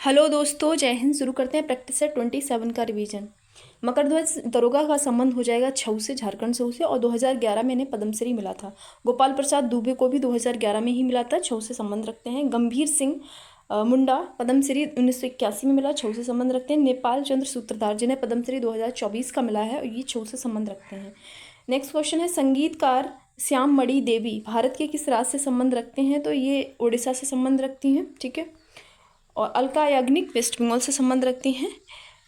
Hello दोस्तों, जय हिंद। शुरू करते हैं प्रैक्टिस सेट 27 का रिवीजन। मकर ध्वज दरोगा का संबंध हो जाएगा छऊ से, झारखंड छऊ से, और 2011 में इन्हें पद्मश्री मिला था। गोपाल प्रसाद दुबे को भी 2011 में ही मिला था, छऊ से संबंध रखते हैं। गंभीर सिंह मुंडा पद्मश्री 1981 में मिला, छऊ से संबंध रखते हैं। नेपाल चंद्र सूत्रधार जिन्हें पद्मश्री 2024 का मिला है और ये छऊ से संबंध रखते हैं। नेक्स्ट क्वेश्चन है, संगीतकार श्याम मणि देवी भारत के किस राज्य से संबंध रखते हैं? तो ये उड़ीसा से संबंध रखती हैं, ठीक है। और अलका याग्निक वेस्ट बंगाल से संबंध रखती हैं।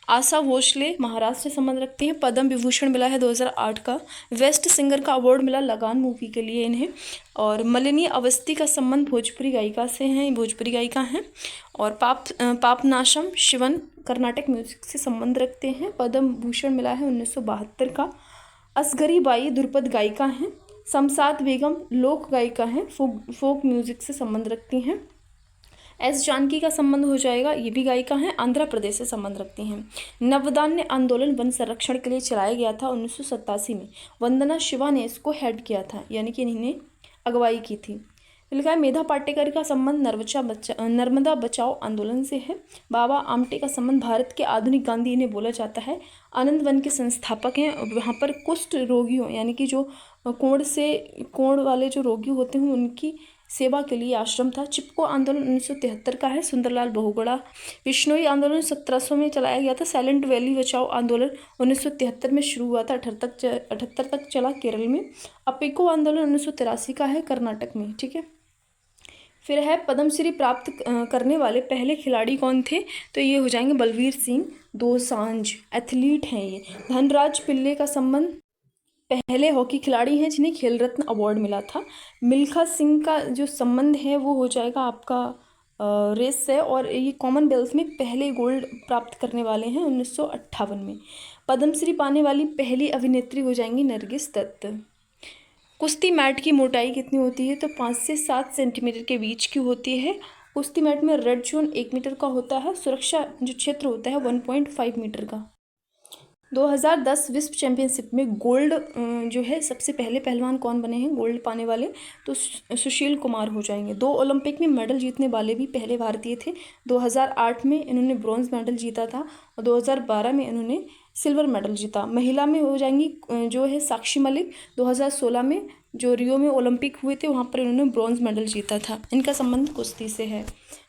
आशा भोसले महाराष्ट्र से संबंध रखती हैं। पद्म विभूषण मिला है 2008 का। वेस्ट सिंगर का अवार्ड मिला लगान मूवी के लिए इन्हें। और मलिनी अवस्थी का संबंध भोजपुरी गायिका से हैं, भोजपुरी गायिका हैं। और पापनाशम शिवन कर्नाटक म्यूजिक से संबंध रखते हैं। पद्म भूषण मिला है 1972 का। असगरी बाई ध्रुपद गायिका हैं। शमशाद बेगम लोक गायिका हैं, फोक म्यूजिक से संबंध रखती हैं। एस जानकी का संबंध हो जाएगा, ये भी गायिका हैं, आंध्र प्रदेश से संबंध रखती हैं। नवदान्य आंदोलन वन संरक्षण के लिए चलाया गया था 1987 में। वंदना शिवा ने इसको हेड किया था, यानी कि इन्होंने अगुवाई की थी। लिखा है मेधा पाटेकर का संबंध नर्मदा बचाओ आंदोलन से है। बाबा आमटे का संबंध भारत के आधुनिक गांधी इन्हें बोला जाता है। आनंद वन के संस्थापक हैं। वहाँ पर कुष्ठ रोगियों यानी कि जो कोढ़ वाले जो रोगी होते हैं उनकी सेवा के लिए आश्रम था। चिपको आंदोलन 1973 का है, सुंदरलाल बहुगुणा। विश्नोई आंदोलन 1700 में चलाया गया था। साइलेंट वैली बचाओ आंदोलन 1973 में शुरू हुआ था, 78 तक चला केरल में। अपिको आंदोलन 1983 का है, कर्नाटक में, ठीक है। फिर है पद्मश्री प्राप्त करने वाले पहले खिलाड़ी कौन थे? तो ये हो जाएंगे बलवीर सिंह दोसांझ, एथलीट हैं ये। धनराज पिल्ले का संबंध पहले हॉकी खिलाड़ी हैं जिन्हें खेल रत्न अवार्ड मिला था। मिल्खा सिंह का जो संबंध है वो हो जाएगा आपका रेस से, और ये कॉमनवेल्थ में पहले गोल्ड प्राप्त करने वाले हैं 1958 में। पद्मश्री पाने वाली पहली अभिनेत्री हो जाएंगी नरगिस दत्त। कुश्ती मैट की मोटाई कितनी होती है? तो 5 से 7 सेंटीमीटर के बीच की होती है। कुश्ती मैट में रेड जोन 1 मीटर का होता है। सुरक्षा जो क्षेत्र होता है 1.5 मीटर का। 2010 विश्व चैंपियनशिप में गोल्ड जो है सबसे पहले पहलवान कौन बने हैं गोल्ड पाने वाले? तो सुशील कुमार हो जाएंगे। 2 ओलंपिक में मेडल जीतने वाले भी पहले भारतीय थे। 2008 में इन्होंने ब्रॉन्ज मेडल जीता था और 2012 में इन्होंने सिल्वर मेडल जीता। महिला में हो जाएंगी जो है साक्षी मलिक। 2016 में जो रियो में ओलंपिक हुए थे वहाँ पर इन्होंने ब्रॉन्ज मेडल जीता था। इनका संबंध कुश्ती से है।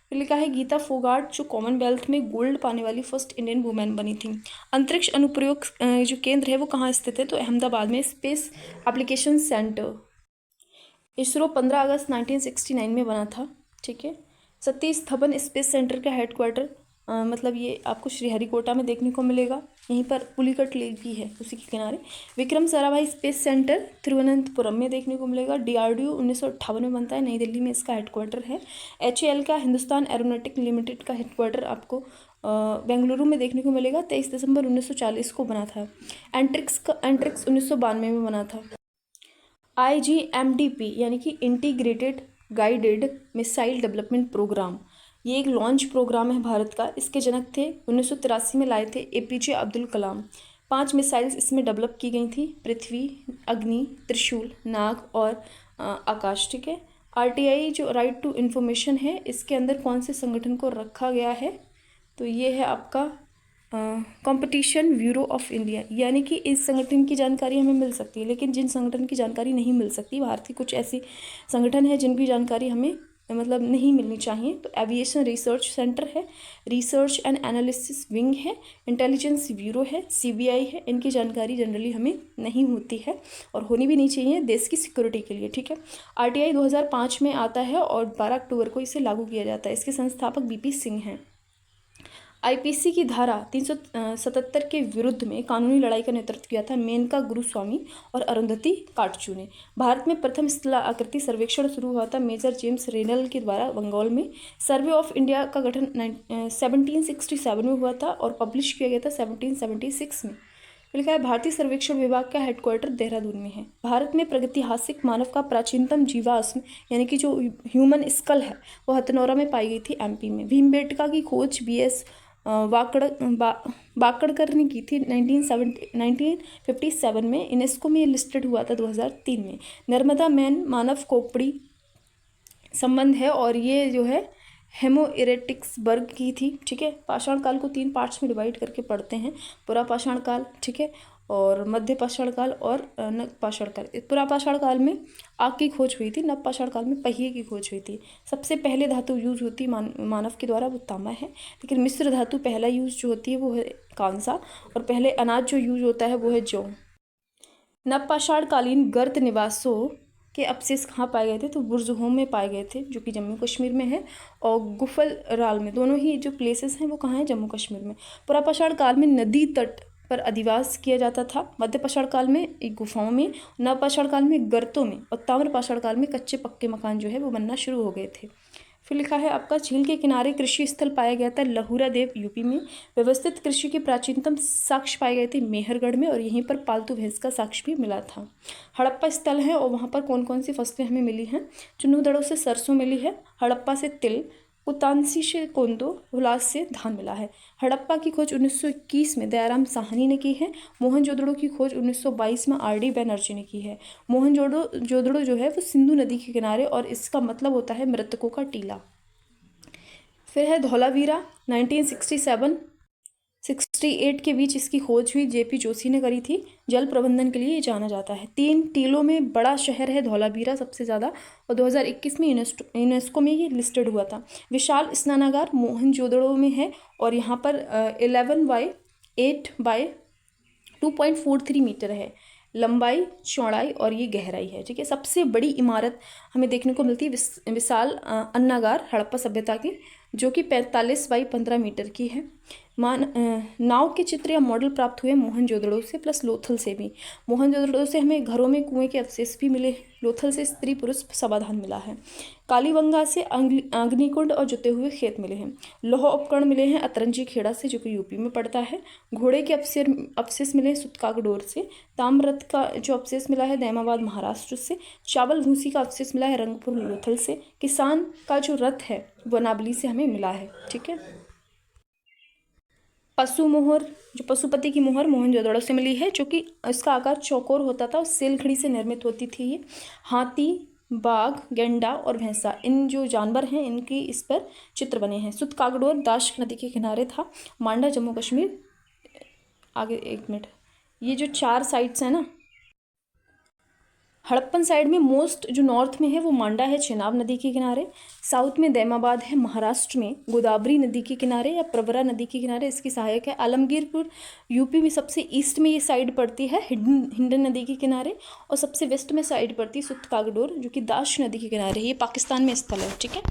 फिर लिखा है गीता फोगाट जो कॉमनवेल्थ में गोल्ड पाने वाली फर्स्ट इंडियन वुमेन बनी थी। अंतरिक्ष अनुप्रयोग जो केंद्र है वो कहाँ स्थित है? तो अहमदाबाद में स्पेस एप्लीकेशन सेंटर। इसरो 15 अगस्त 1969 में बना था, ठीक है। सतीश धवन स्पेस सेंटर का हेडक्वार्टर मतलब ये आपको श्रीहरिकोटा में देखने को मिलेगा। यहीं पर पुलिकट लेक भी है उसी के किनारे। विक्रम साराभाई स्पेस सेंटर तिरुवनंतपुरम में देखने को मिलेगा। DRDO 1958 में बनता है, नई दिल्ली में इसका हेडक्वार्टर है। HAL का हिंदुस्तान एरोनॉटिक लिमिटेड का हेडक्वार्टर आपको बेंगलुरु में देखने को मिलेगा। 23 दिसंबर 1940 को बना था। एंट्रिक्स 1992 में बना था। IGMDP यानी कि integrated guided missile development programme, ये एक लॉन्च प्रोग्राम है भारत का। इसके जनक थे 1983 में लाए थे APJ अब्दुल कलाम। 5 मिसाइल्स इसमें डेवलप की गई थी, पृथ्वी, अग्नि, त्रिशूल, नाग और आकाश, ठीक है। RTI जो राइट टू इन्फॉर्मेशन है इसके अंदर कौन से संगठन को रखा गया है? तो ये है आपका कंपटीशन ब्यूरो ऑफ इंडिया, यानी कि इस संगठन की जानकारी हमें मिल सकती है, लेकिन जिन संगठन की जानकारी नहीं मिल सकती, भारत के कुछ ऐसे संगठन हैं जिनकी जानकारी हमें मतलब नहीं मिलनी चाहिए। तो एविएशन रिसर्च सेंटर है, रिसर्च एंड एनालिसिस विंग है, इंटेलिजेंस ब्यूरो है, CBI है। इनकी जानकारी जनरली हमें नहीं होती है और होनी भी नहीं चाहिए देश की सिक्योरिटी के लिए, ठीक है। RTI 2005 में आता है और 12 अक्टूबर को इसे लागू किया जाता है। इसके संस्थापक BP सिंह हैं। IPC की धारा 377 के विरुद्ध में कानूनी लड़ाई का नेतृत्व किया था मेनका गुरुस्वामी और अरुंधति काटजू ने। भारत में प्रथम स्थल आकृति सर्वेक्षण शुरू हुआ था मेजर जेम्स रेनल के द्वारा बंगाल में। सर्वे ऑफ इंडिया का गठन 1767 में हुआ था और पब्लिश किया गया था 1776 में। लिखा है भारतीय सर्वेक्षण विभाग का हेडक्वार्टर देहरादून में है। भारत में प्रागैतिहासिक मानव का प्राचीनतम जीवाश्म यानी कि जो ह्यूमन स्कल है वो हथनौरा में पाई गई थी MP में। भीमबेटका की खोज BS वाकड़कर ने की थी 1957 में। यूनेस्को में लिस्टेड हुआ था 2003 में। नर्मदा मैन मानव खोपड़ी संबंध है और ये जो है हेमोइरेटिक्सबर्ग की थी, ठीक है। पाषाण काल को 3 पार्ट्स में डिवाइड करके पढ़ते हैं, पुरा पाषाण काल, ठीक है, और मध्य पाषाण काल और नव पाषाण काल। पुरा पाषाण काल में आग की खोज हुई थी, नव पाषाण काल में पहिए की खोज हुई थी। सबसे पहले धातु यूज होती मानव के द्वारा वो तांबा है, लेकिन मिश्र धातु पहला यूज जो होती है वो है कांसा, और पहले अनाज जो यूज होता है वो है जौ। नव पाषाण कालीन गर्त निवासों के अवशेष कहाँ पाए गए थे, तो बुर्ज़होम में पाए गए थे, जो कि जम्मू कश्मीर में है, और गुफलराल में। दोनों ही जो प्लेसेस हैं वो कहाँ हैं, जम्मू कश्मीर में। पुरापाषाण काल में नदी तट पर अधिवास किया जाता था, मध्य पाषाण काल में एक गुफाओं में, नवपाषाण काल में गर्तों में, और ताम्रपाषाण काल में कच्चे पक्के मकान जो है वो बनना शुरू हो गए थे। फिर लिखा है आपका, झील के किनारे कृषि स्थल पाया गया था लहुरा देव यूपी में। व्यवस्थित कृषि के प्राचीनतम साक्ष्य पाए गए थे मेहरगढ़ में, और यहीं पर पालतू भैंस का साक्ष्य भी मिला था। हड़प्पा स्थल है, और वहाँ पर कौन कौन सी फसलें हमें मिली हैं। चुन्नूदड़ों से सरसों मिली है, हड़प्पा से तिल, कुतांसी से कोंदो, हुलास से धान मिला है। हड़प्पा की खोज 1921 में दयाराम साहनी ने की है। मोहनजोदड़ो की खोज 1922 में आर.डी. बनर्जी ने की है। मोहनजोदड़ो जो है वो सिंधु नदी के किनारे, और इसका मतलब होता है मृतकों का टीला। फिर है धौलावीरा, 1967-68 के बीच इसकी खोज हुई, जेपी जोशी ने करी थी। जल प्रबंधन के लिए ये जाना जाता है। 3 टीलों में बड़ा शहर है धौलावीरा सबसे ज़्यादा, और 2021 में यूनेस्को में ये लिस्टेड हुआ था। विशाल स्नानागार मोहनजोदड़ो में है, और यहाँ पर 11/8/2.43 मीटर है लंबाई, चौड़ाई और ये गहराई है, ठीक है। सबसे बड़ी इमारत हमें देखने को मिलती है विशाल अन्नागार हड़प्पा सभ्यता की, जो कि 45/15 मीटर की है। नाव के चित्र या मॉडल प्राप्त हुए मोहनजोदड़ो से प्लस लोथल से भी। मोहनजोदड़ो से हमें घरों में कुएं के अवशेष भी मिले, लोथल से स्त्री पुरुष समाधान मिला है। कालीबंगा से अग्निकुंड और जुते हुए खेत मिले हैं। लौह उपकरण मिले हैं अतरंजी खेड़ा से, जो कि यूपी में पड़ता है। घोड़े के अवशेष मिले सुतकागडोर से। ताम्ररथ का जो अवशेष मिला है दैमाबाद महाराष्ट्र से। चावल भूसी का अवशेष मिला है रंगपुर लोथल से। किसान का जो रथ है वो नाबली से हमें मिला है, ठीक है। पशु मोहर, जो पशुपति की मोहर मोहनजोदड़ो से मिली है, जो कि इसका आकार चौकोर होता था और सेलखड़ी से निर्मित होती थी ये। हाथी, बाघ, गेंडा और भैंसा, इन जो जानवर हैं इनकी इस पर चित्र बने हैं। सुतकागडोर दाश्क नदी के किनारे था। मांडा जम्मू कश्मीर, आगे 1 मिनट, ये जो 4 साइट्स हैं ना, हड़प्पन साइड में मोस्ट जो नॉर्थ में है वो मांडा है चेनाब नदी के किनारे। साउथ में दैमाबाद है महाराष्ट्र में गोदावरी नदी के किनारे या प्रवरा नदी के किनारे, इसकी सहायक है। आलमगीरपुर यूपी में सबसे ईस्ट में ये साइड पड़ती है हिंडन नदी के किनारे, और सबसे वेस्ट में साइड पड़ती है सुतकागडोर, जो कि दाश नदी के किनारे, ये पाकिस्तान में स्थल है, ठीक है।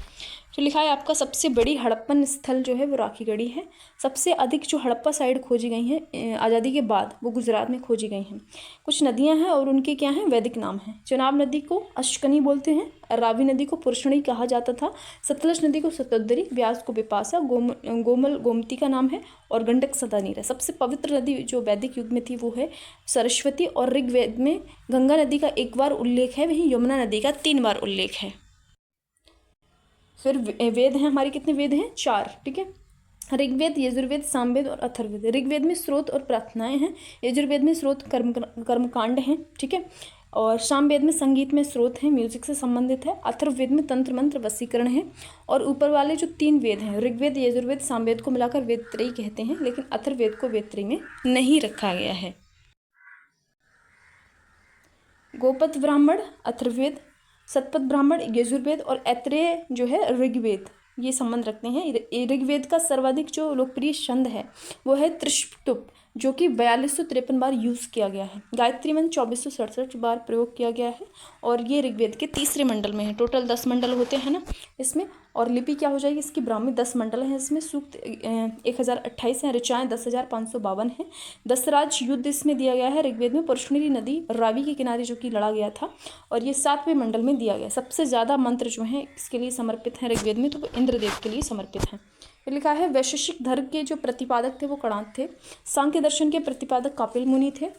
तो लिखा है आपका, सबसे बड़ी हड़प्पन स्थल जो है वो राखीगढ़ी है। सबसे अधिक जो हड़प्पा साइड खोजी गई हैं आज़ादी के बाद वो गुजरात में खोजी गई हैं। कुछ नदियां हैं और उनके क्या हैं, वैदिक नाम हैं। चेनाब नदी को अश्कनी बोलते हैं, रावी नदी को पुरुषणी कहा जाता था, सतलज नदी को सतोदरी, व्यास को बिपाशा, गोमल गोमती का नाम है, और गंडक सदानीर। सबसे पवित्र नदी जो वैदिक युग में थी वो है सरस्वती, और ऋग्वेद में गंगा नदी का 1 बार उल्लेख है, वहीं यमुना नदी का 3 बार उल्लेख है। फिर वेद हैं हमारे, कितने वेद हैं, 4, ठीक है। ऋग्वेद, यजुर्वेद, सामवेद और अथर्ववेद। ऋग्वेद में स्रोत और प्रार्थनाएं हैं, यजुर्वेद में स्रोत कर्मकांड हैं, ठीक है, और सामवेद में संगीत में स्रोत हैं, म्यूजिक से संबंधित है। अथर्ववेद में तंत्र मंत्र वशीकरण है। और ऊपर वाले जो 3 वेद हैं, ऋग्वेद, यजुर्वेद, सामवेद को मिलाकर वेदत्रयी कहते हैं, लेकिन अथर्ववेद को वेदत्रयी में नहीं रखा गया है। गोपद ब्राह्मण अथर्ववेद, सतपथ ब्राह्मण यजुर्वेद, और ऐत्रेय जो है ऋग्वेद, ये संबंध रखते हैं। ऋग्वेद का सर्वाधिक जो लोकप्रिय छंद है वो है त्रिशतुप, जो कि 4253 बार यूज़ किया गया है। गायत्री मंत्र 2467 बार प्रयोग किया गया है, और ये ऋग्वेद के 3रे मंडल में है। टोटल 10 मंडल होते हैं ना इसमें, और लिपि क्या हो जाएगी इसकी, ब्राह्मी। 10 मंडल हैं इसमें, सूक्त 1028 हैं, ऋचाएँ 10,552 हैं। दसराज युद्ध इसमें दिया गया है ऋग्वेद में, परशुनी नदी रावी के किनारे जो कि लड़ा गया था, और ये 7वें मंडल में दिया गया। सबसे ज़्यादा मंत्र जो हैं इसके लिए समर्पित हैं ऋग्वेद में, तो वो इंद्रदेव के लिए समर्पित हैं। फिर लिखा है, वैशेषिक धर्म के जो प्रतिपादक थे वो कणाद थे। सांख्य दर्शन के प्रतिपादक कपिल मुनि थे।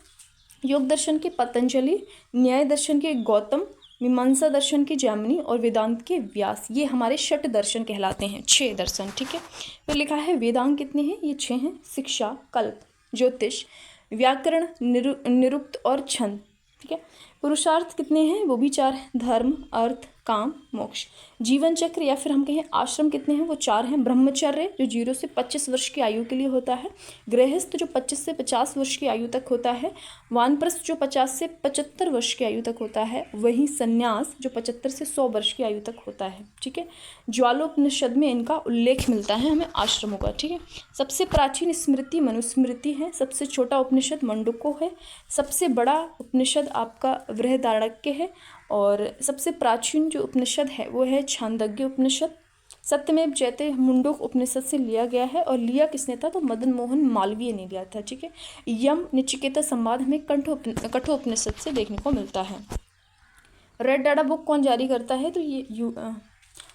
योग दर्शन के पतंजलि, न्याय दर्शन के गौतम, मीमांसा दर्शन के जैमिनी, और वेदांत के व्यास। ये हमारे 6 दर्शन कहलाते हैं, 6 दर्शन, ठीक है। फिर लिखा है, वेदांग कितने हैं, ये 6 हैं। शिक्षा, कल्प, ज्योतिष, व्याकरण, निरुक्त और छंद, ठीक है। पुरुषार्थ कितने हैं, वो भी 4 हैं, धर्म, अर्थ, काम, मोक्ष। जीवन चक्र या फिर हम कहें आश्रम कितने हैं, वो 4 हैं। ब्रह्मचर्य जो 0 से 25 वर्ष की आयु के लिए होता है, गृहस्थ जो 25 से 50 वर्ष की आयु तक होता है, वानप्रस्थ जो 50 से 75 वर्ष की आयु तक होता है, वहीं संन्यास जो 75 से 100 वर्ष की आयु तक होता है। ठीक है, ज्वालोपनिषद में इनका उल्लेख मिलता है हमें आश्रमों का। ठीक है, सबसे प्राचीन स्मृति मनुस्मृति है, सबसे छोटा उपनिषद मंडूको है, सबसे बड़ा उपनिषद आपका बृहदारण्यक है, और सबसे प्राचीन जो उपनिषद है वो है छांदोग्य उपनिषद। सत्यमेव जयते मुंडूक उपनिषद से लिया गया है, और लिया किसने था, तो मदन मोहन मालवीय ने लिया था। ठीक है, यम नचिकेता संवाद हमें कठोपनिषद से देखने को मिलता है। रेड डाटा बुक कौन जारी करता है, तो ये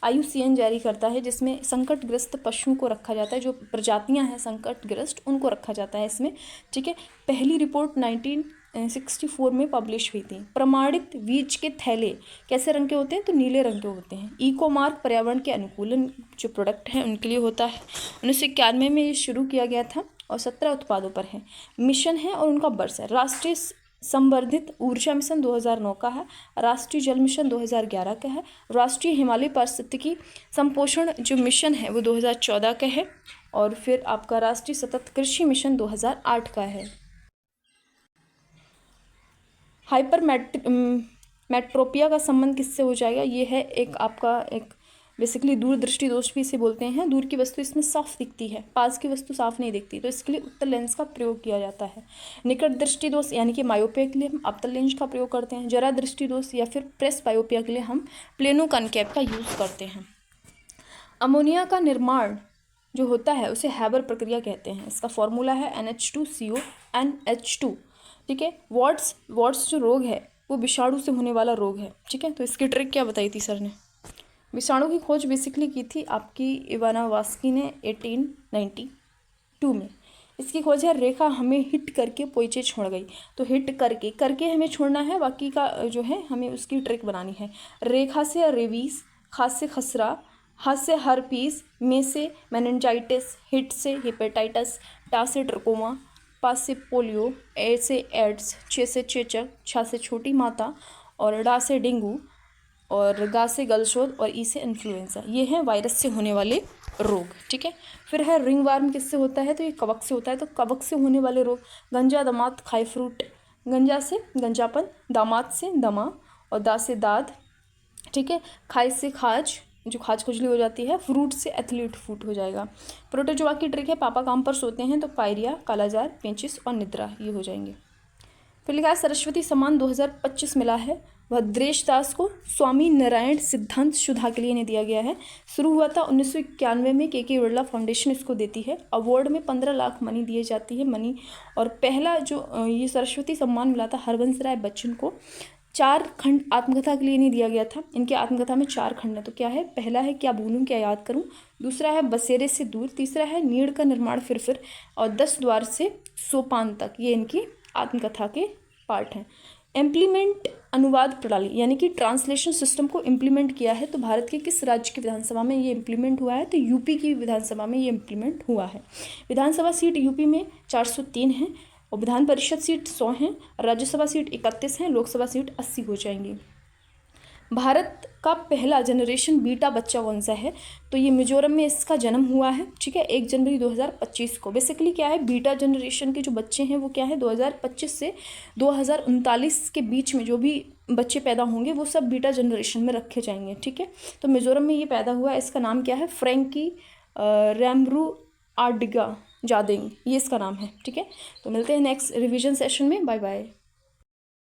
IUCN जारी करता है, जिसमें संकटग्रस्त पशुओं को रखा जाता है, जो प्रजातियां हैं संकटग्रस्त उनको रखा जाता है इसमें। ठीक है, पहली रिपोर्ट 1964 में पब्लिश हुई थी। प्रमाणित बीज के थैले कैसे रंग के होते हैं, तो नीले रंग के होते हैं। इको मार्क पर्यावरण के अनुकूलन जो प्रोडक्ट हैं उनके लिए होता है। 1991 में ये शुरू किया गया था और 17 उत्पादों पर है। मिशन है और उनका वर्ष है, राष्ट्रीय संवर्धित ऊर्जा मिशन 2009 का है, राष्ट्रीय जल मिशन 2011 का है, राष्ट्रीय हिमालय पारिस्थितिकी संपोषण जो मिशन है वो 2014 का है, और फिर आपका राष्ट्रीय सतत कृषि मिशन 2008 का है। हाइपर मेट्रोपिया का संबंध किससे हो जाएगा, ये है एक आपका एक बेसिकली दूरदृष्टि दोष भी इसे बोलते हैं। दूर की वस्तु इसमें साफ दिखती है, पास की वस्तु साफ नहीं दिखती, तो इसके लिए उत्तल लेंस का प्रयोग किया जाता है। निकट दृष्टि दोष यानी कि मायोपिया के लिए हम अवतल लेंस का प्रयोग करते हैं। जरा दृष्टि दोष या फिर प्रेस बायोपिया के लिए हम प्लेनो कॉनकेव का यूज़ करते हैं। अमोनिया का निर्माण जो होता है उसे हैबर प्रक्रिया कहते हैं। इसका फॉर्मूला है NH2CO NH2। ठीक है, वॉट्स जो रोग है वो विषाणु से होने वाला रोग है। ठीक है, तो इसकी ट्रिक क्या बताई थी सर ने, विषाणु की खोज बेसिकली की थी आपकी इवानावास्की ने 1892 में। इसकी खोज है रेखा हमें हिट करके पोइचे छोड़ गई, तो हिट करके हमें छोड़ना है, बाकी का जो है हमें उसकी ट्रिक बनानी है। रेखा से रेबीज, खास से खसरा, हाथ से हर्पीस, में से मेनिंजाइटिस, हिट से हेपेटाइटिस, टा से ट्रकोमा, पास से पोलियो, ए से एड्स, चे से चेचक, छा से छोटी माता, और डा से डेंगू, और गा से गलशोध, और ई से इन्फ्लुएंजा। ये हैं वायरस से होने वाले रोग। ठीक है, फिर है रिंग वार्म किससे होता है, तो ये कवक से होता है। तो कवक से होने वाले रोग, गंजा दामाद खाई फ्रूट, गंजा से गंजापन, दामाद से दमा, और दा से दाद। ठीक है, खाई से खाज, जो खाज खुजली हो जाती है, फ्रूट से एथलीट फूट हो जाएगा। प्रोटोजोआ की ट्रिक है, पापा काम पर सोते हैं, तो पायरिया, कालाजार, पेंचिस और निद्रा ये हो जाएंगे। फिर लिखा है सरस्वती सम्मान 2025 मिला है भद्रेश दास को, स्वामी नारायण सिद्धांत सुधा के लिए इन्हें दिया गया है। शुरू हुआ था 1991 में, के बिरला फाउंडेशन इसको देती है। अवार्ड में 15 लाख मनी दिए जाती है मनी। और पहला जो ये सरस्वती सम्मान मिला था हरवंश राय बच्चन को। 4 खंड आत्मकथा के लिए इन्हें दिया गया था। इनके आत्मकथा में 4 खंड है, तो क्या है, पहला है क्या भूलूं क्या याद करूं, दूसरा है बसेरे से दूर, तीसरा है नीड़ का निर्माण फिर, और 10 द्वार से सोपान तक, ये इनकी आत्मकथा के पार्ट हैं। इम्प्लीमेंट अनुवाद प्रणाली यानी कि ट्रांसलेशन सिस्टम को इम्प्लीमेंट किया है, तो भारत के किस राज्य की विधानसभा में ये इम्प्लीमेंट हुआ है, तो यूपी की विधानसभा में ये इम्प्लीमेंट हुआ है। विधानसभा सीट यूपी में 403 हैं, और विधान परिषद सीट 100 हैं, राज्यसभा सीट 31 हैं, लोकसभा सीट 80 हो जाएंगी। भारत का पहला जनरेशन बीटा बच्चा कौन सा है, तो ये मिजोरम में इसका जन्म हुआ है। ठीक है, 1 जनवरी 2025 को। बेसिकली क्या है, बीटा जनरेशन के जो बच्चे हैं वो क्या है, 2025 से 2039 के बीच में जो भी बच्चे पैदा होंगे वो सब बीटा जनरेशन में रखे जाएंगे। ठीक है, तो मिजोरम में ये पैदा हुआ है, इसका नाम क्या है, फ्रैंकी रैमरू आडिगा जादेंग, ये इसका नाम है। ठीक है, तो मिलते हैं नेक्स्ट रिवीजन सेशन में। Bye bye.